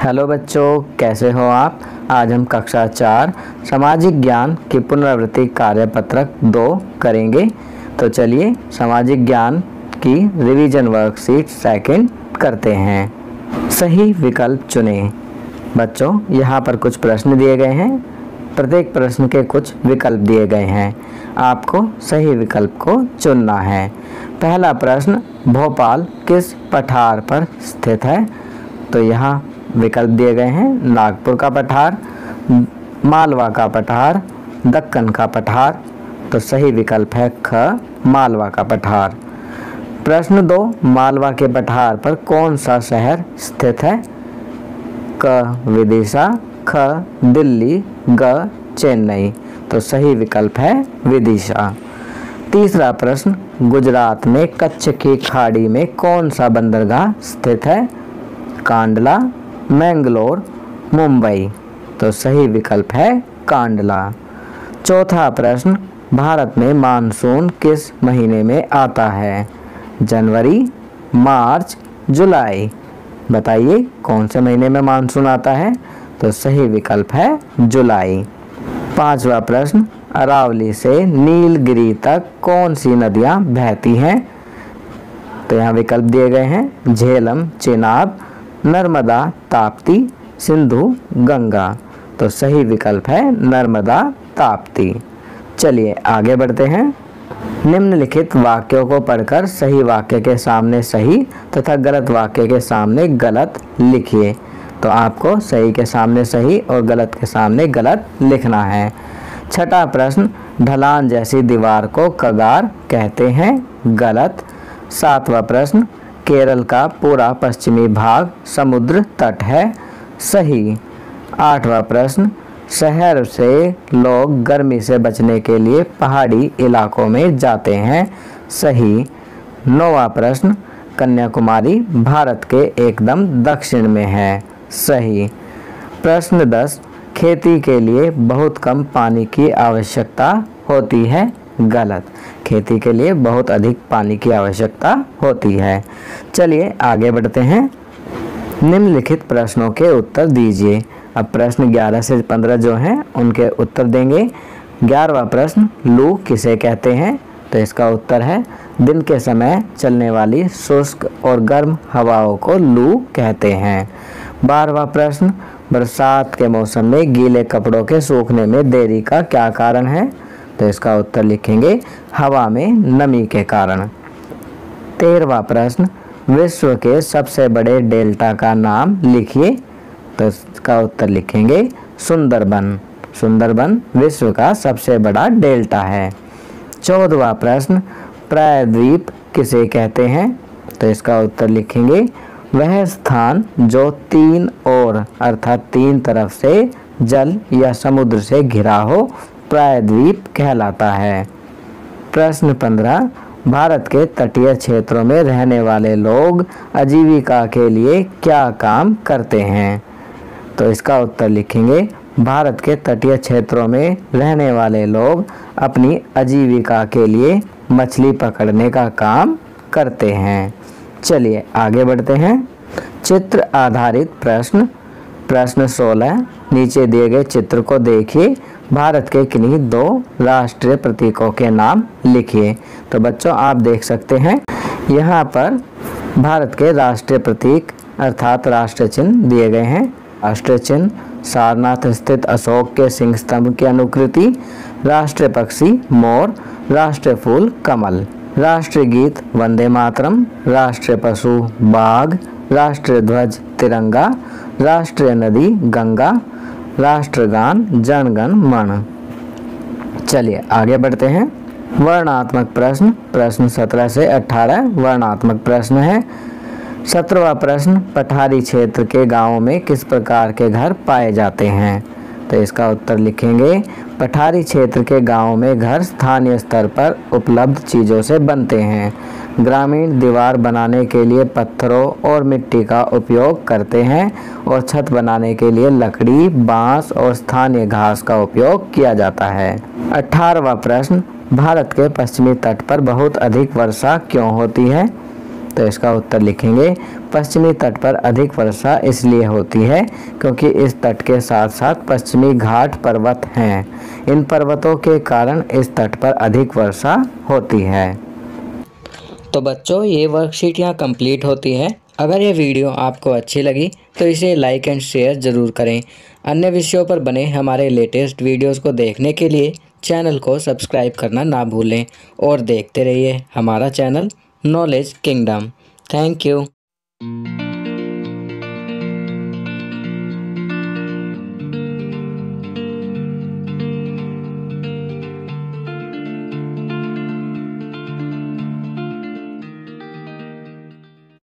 Hello बच्चों, कैसे हो आप। आज हम कक्षा 4 सामाजिक ज्ञान की पुनरावृत्ति कार्यपत्रक 2 करेंगे। तो चलिए सामाजिक ज्ञान की रिवीजन वर्कशीट सेकंड करते हैं। सही विकल्प चुनें। बच्चों, यहाँ पर कुछ प्रश्न दिए गए हैं। प्रत्येक प्रश्न के कुछ विकल्प दिए गए हैं। आपको सही विकल्प को चुनना है। पहला प्रश्न, भोपाल किस पठार पर स्थित है। तो यहाँ विकल्प दिए गए हैं, नागपुर का पठार, मालवा का पठार, दक्कन का पठार। तो सही विकल्प है ख, मालवा का पठार। प्रश्न 2, मालवा के पठार पर कौन सा शहर स्थित है। क, विदिशा, ख, दिल्ली, ग, चेन्नई। तो सही विकल्प है विदिशा। तीसरा प्रश्न, गुजरात में कच्छ की खाड़ी में कौन सा बंदरगाह स्थित है। कांडला, मैंगलोर, मुंबई। तो सही विकल्प है कांडला। चौथा प्रश्न, भारत में मानसून किस महीने में आता है। जनवरी, मार्च, जुलाई। बताइए कौन से महीने में मानसून आता है। तो सही विकल्प है जुलाई। पांचवा प्रश्न, अरावली से नीलगिरी तक कौन सी नदियां बहती हैं। तो यहाँ विकल्प दिए गए हैं, झेलम, चेनाब, नर्मदा, ताप्ती, सिंधु, गंगा। तो सही विकल्प है नर्मदा, ताप्ती। चलिए आगे बढ़ते हैं। निम्नलिखित वाक्यों को पढ़कर सही वाक्य के सामने सही तथा गलत वाक्य के सामने गलत लिखिए। तो आपको सही के सामने सही और गलत के सामने गलत लिखना है। छठा प्रश्न, ढलान जैसी दीवार को कगार कहते हैं। गलत। सातवां प्रश्न, केरल का पूरा पश्चिमी भाग समुद्र तट है। सही। आठवां प्रश्न, शहर से लोग गर्मी से बचने के लिए पहाड़ी इलाकों में जाते हैं। सही। नौवां प्रश्न, कन्याकुमारी भारत के एकदम दक्षिण में है। सही। प्रश्न 10, खेती के लिए बहुत कम पानी की आवश्यकता होती है। गलत। खेती के लिए बहुत अधिक पानी की आवश्यकता होती है। चलिए आगे बढ़ते हैं। निम्नलिखित प्रश्नों के उत्तर दीजिए। अब प्रश्न 11 से 15 जो हैं उनके उत्तर देंगे। 11वां प्रश्न, लू किसे कहते हैं। तो इसका उत्तर है, दिन के समय चलने वाली शुष्क और गर्म हवाओं को लू कहते हैं। 12वां प्रश्न, बरसात के मौसम में गीले कपड़ों के सूखने में देरी का क्या कारण है। तो इसका उत्तर लिखेंगे, हवा में नमी के कारण। 13वां प्रश्न, विश्व के सबसे बड़े डेल्टा का नाम लिखिए। तो इसका उत्तर लिखेंगे सुंदरबन। सुंदरबन विश्व का सबसे बड़ा डेल्टा है। 14वां प्रश्न, प्रायद्वीप किसे कहते हैं। तो इसका उत्तर लिखेंगे, वह स्थान जो 3 ओर अर्थात 3 तरफ से जल या समुद्र से घिरा हो प्रायद्वीप कहलाता है। प्रश्न 15, भारत के तटीय क्षेत्रों में रहने वाले लोग आजीविका के लिए क्या काम करते हैं। तो इसका उत्तर लिखेंगे, भारत के तटीय क्षेत्रों में रहने वाले लोग अपनी आजीविका के लिए मछली पकड़ने का काम करते हैं। चलिए आगे बढ़ते हैं। चित्र आधारित प्रश्न। प्रश्न 16, नीचे दिए गए चित्र को देखिए। भारत के किन्हीं 2 राष्ट्रीय प्रतीकों के नाम लिखिए। तो बच्चों आप देख सकते हैं यहाँ पर भारत के राष्ट्रीय प्रतीक अर्थात राष्ट्रीय चिन्ह दिए गए हैं। राष्ट्रीय चिन्ह, सारनाथ स्थित अशोक के सिंह स्तंभ की अनुकृति, राष्ट्रीय पक्षी मोर, राष्ट्रीय फूल कमल, राष्ट्रीय गीत वंदे मातरम, राष्ट्रीय पशु बाघ, राष्ट्रीय ध्वज तिरंगा, राष्ट्रीय नदी गंगा, राष्ट्रगान जनगण मन। चलिए आगे बढ़ते हैं। वर्णात्मक प्रश्न। प्रश्न 17 से 18 वर्णात्मक प्रश्न है। 17वां प्रश्न, पठारी क्षेत्र के गांवों में किस प्रकार के घर पाए जाते हैं। तो इसका उत्तर लिखेंगे, पठारी क्षेत्र के गांवों में घर स्थानीय स्तर पर उपलब्ध चीज़ों से बनते हैं। ग्रामीण दीवार बनाने के लिए पत्थरों और मिट्टी का उपयोग करते हैं और छत बनाने के लिए लकड़ी, बांस और स्थानीय घास का उपयोग किया जाता है। 18वां प्रश्न, भारत के पश्चिमी तट पर बहुत अधिक वर्षा क्यों होती है। तो इसका उत्तर लिखेंगे पश्चिमी तट पर अधिक वर्षा इसलिए होती है क्योंकि इस तट के साथ साथ पश्चिमी घाट पर्वत हैं। इन पर्वतों के कारण इस तट पर अधिक वर्षा होती है। तो बच्चों, ये वर्कशीट यहाँ कंप्लीट होती है। अगर ये वीडियो आपको अच्छी लगी तो इसे लाइक एंड शेयर ज़रूर करें। अन्य विषयों पर बने हमारे लेटेस्ट वीडियोस को देखने के लिए चैनल को सब्सक्राइब करना ना भूलें और देखते रहिए हमारा channel knowledge kingdom. Thank you.